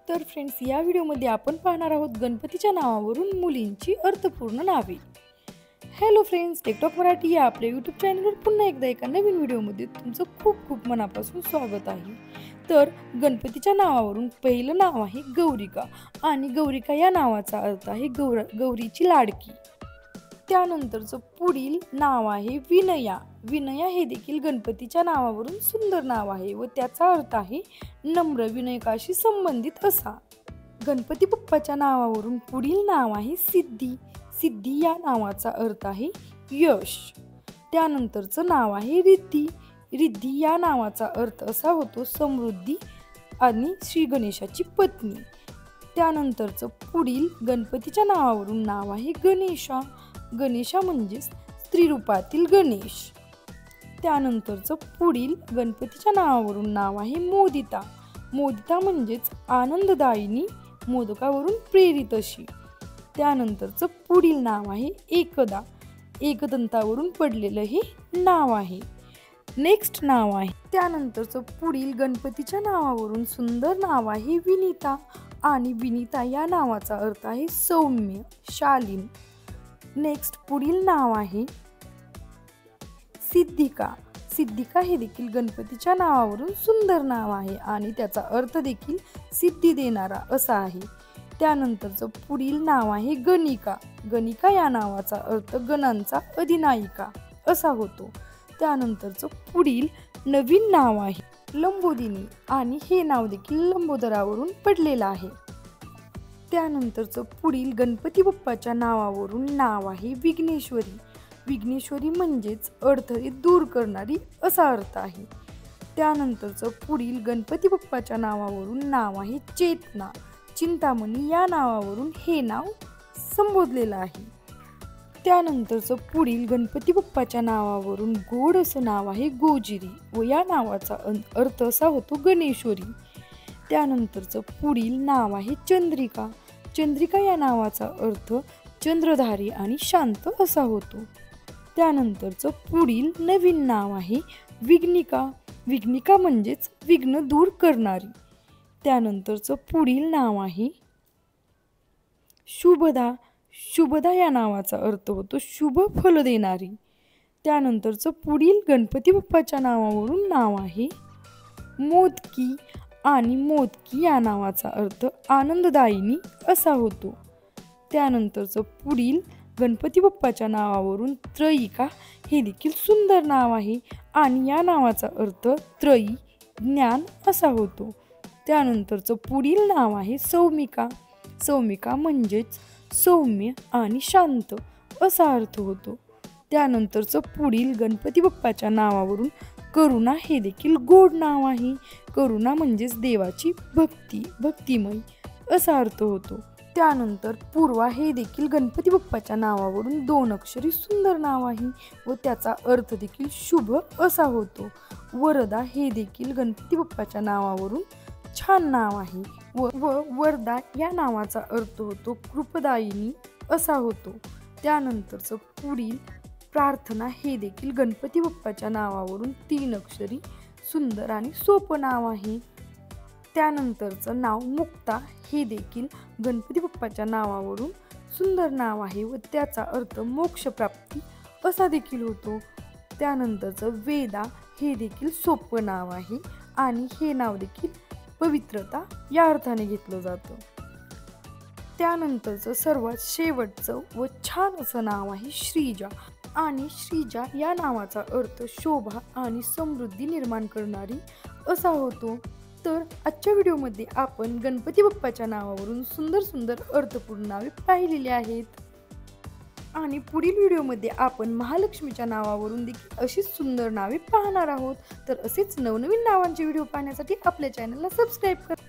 तर फ्रेंड्स, या व्हिडिओमध्ये आपण पाहणार आहोत गणपतीच्या नावावरून मुलींची अर्थपूर्ण नावे। हॅलो फ्रेंड्स, टेकटॉक मराठी या आपल्या यूट्यूब चॅनलवर पुन्हा एकदा एका नवीन व्हिडिओमध्ये तुमचं खूप खूप मनापासून स्वागत आहे। तर गणपतीच्या नावावरून पहिलं नाव आहे गौरिका आणि गौरिका या नावाचा अर्थ आहे गौरीची लाडकी। त्यानंतरचं पुढील नाव आहे विनया। विनया हे देखील गणपतीच्या नावावरून सुंदर नाव आहे व त्याचा अर्थ आहे नम्र, विनयकाशी संबंधित असा। गणपती बाप्पाच्या नावावरून पुढील नाव आहे सिद्धी। सिद्धी या नावाचा अर्थ आहे यश। त्यानंतरचं नाव आहे रिद्धी। रिद्धी या नावाचा अर्थ असा होतो समृद्धी आणि श्री गणेशाची पत्नी। त्यानंतरचं पुढील गणपतीच्या नावावरून नाव आहे गणेशा। गणेशा म्हणजे स्त्री रूपातील गणेश। त्यानंतरचं पुढील गणपतीच्या नावावरून नाव आहे मोदिता। मोदिता म्हणजेच आनंददायिनी, मोदकावरून प्रेरित अशी। त्यानंतरचं पुढील नाव आहे एकदा। एकदंतावरून पडलेलं हे नाव आहे। नेक्स्ट नाव आहे त्यानंतरचं पुढील गणपतीच्या नावावरून सुंदर नाव आहे विनीता आणि विनीता या नावाचा अर्थ आहे सौम्य, शालीन। नेक्स्ट पुढील नाव आहे सिद्धिका। सिद्धिका हे देखील गणपतीच्या नावावरून सुंदर नाव आहे आणि त्याचा अर्थ देखील सिद्धी देणारा असा आहे। त्यानंतरचं पुढील नाव आहे गणिका। गणिका या नावाचा अर्थ गणांचा अधिनायिका असा होतो। त्यानंतरचं पुढील नवीन नाव आहे लंबोदिनी आणि हे नाव देखील लंबोदरावरून पडलेलं आहे। त्यानंतरचं पुढील गणपती बाप्पाच्या नावावरून नाव आहे विघ्नेश्वरी। विघ्नेश्वरी म्हणजेच अडथळे दूर करणारी असा अर्थ आहे। त्यानंतरचं पुढील गणपती बाप्पाच्या नावावरून नाव आहे चेतना। चिंतामणी या नावावरून हे नाव संबोधलेलं आहे। त्यानंतरचं पुढील गणपती बाप्पाच्या नावावरून गोड असं नाव आहे गोजिरी व या नावाचा अर्थ असा होतो गणेश्वरी। त्यानंतरचं पुढील नाव आहे चंद्रिका। चंद्रिका या नावाचा अर्थ चंद्रधारी आणि शांत असा होतो। त्यानंतरचं पुढील नवीन नाव आहे विघ्निका। विघ्निका म्हणजेच विघ्न दूर करणारी। त्यानंतरचं पुढील नाव आहे शुभदा। शुभदा या नावाचा अर्थ होतो शुभ फल देणारी। त्यानंतरचं पुढील गणपती बाप्पाच्या नावावरून नाव आहे मोदकी आणि मोदकी या नावाचा अर्थ आनंददायिनी असा होतो। त्यानंतरचं पुढील गणपती बाप्पाच्या नावावरून त्रयिका हे देखील सुंदर नाव आहे आणि या नावाचा अर्थ त्रयी, ज्ञान असा होतो। त्यानंतरचं पुढील नाव आहे सौमिका। सौमिका म्हणजेच सौम्य आणि शांत असा अर्थ होतो। त्यानंतरचं पुढील गणपती बाप्पाच्या नावावरून करुणा हे देखील गोड नाव आहे। करुणा म्हणजेच देवाची भक्ती, भक्तिमय असा अर्थ होतो। त्यानंतर पूर्वा हे देखील गणपती बाप्पाच्या नावावरून 2 अक्षरी सुंदर नाव आहे व त्याचा अर्थ देखील शुभ असा होतो। वरदा हे देखील गणपती बाप्पाच्या नावावरून छान नाव आहे व वरदा या नावाचा अर्थ होतो कृपदायिनी असा होतो। त्यानंतरचं पुढील प्रार्थना हे देखील गणपती बाप्पाच्या नावावरून 3 अक्षरी सुंदर आणि सोपं नाव आहे। त्यानंतरचं नाव मुक्ता हे देखील गणपती बाप्पाच्या नावावरून सुंदर नाव आहे व त्याचा अर्थ मोक्षप्राप्ती असा देखील होतो। त्यानंतरचं वेदा हे देखील सोपं नाव आहे आणि हे नाव देखील पवित्रता या अर्थाने घेतलं जातं। त्यानंतरचं सर्वात शेवटचं व छान असं नाव आहे श्रीजा आणि श्रीजा या नावाचा अर्थ शोभा आणि समृद्धी निर्माण करणारी असा होतो। तर आजच्या व्हिडिओमध्ये आपण गणपती बाप्पाच्या नावावरून सुंदर सुंदर अर्थपूर्ण नावे पाहिलेली आहेत आणि पुढील व्हिडिओमध्ये आपण महालक्ष्मीच्या नावावरून देखील अशीच सुंदर नावे पाहणार आहोत। तर असेच नवनवीन नावांचे व्हिडिओ पाहण्यासाठी आपल्या चॅनलला सबस्क्राईब करा।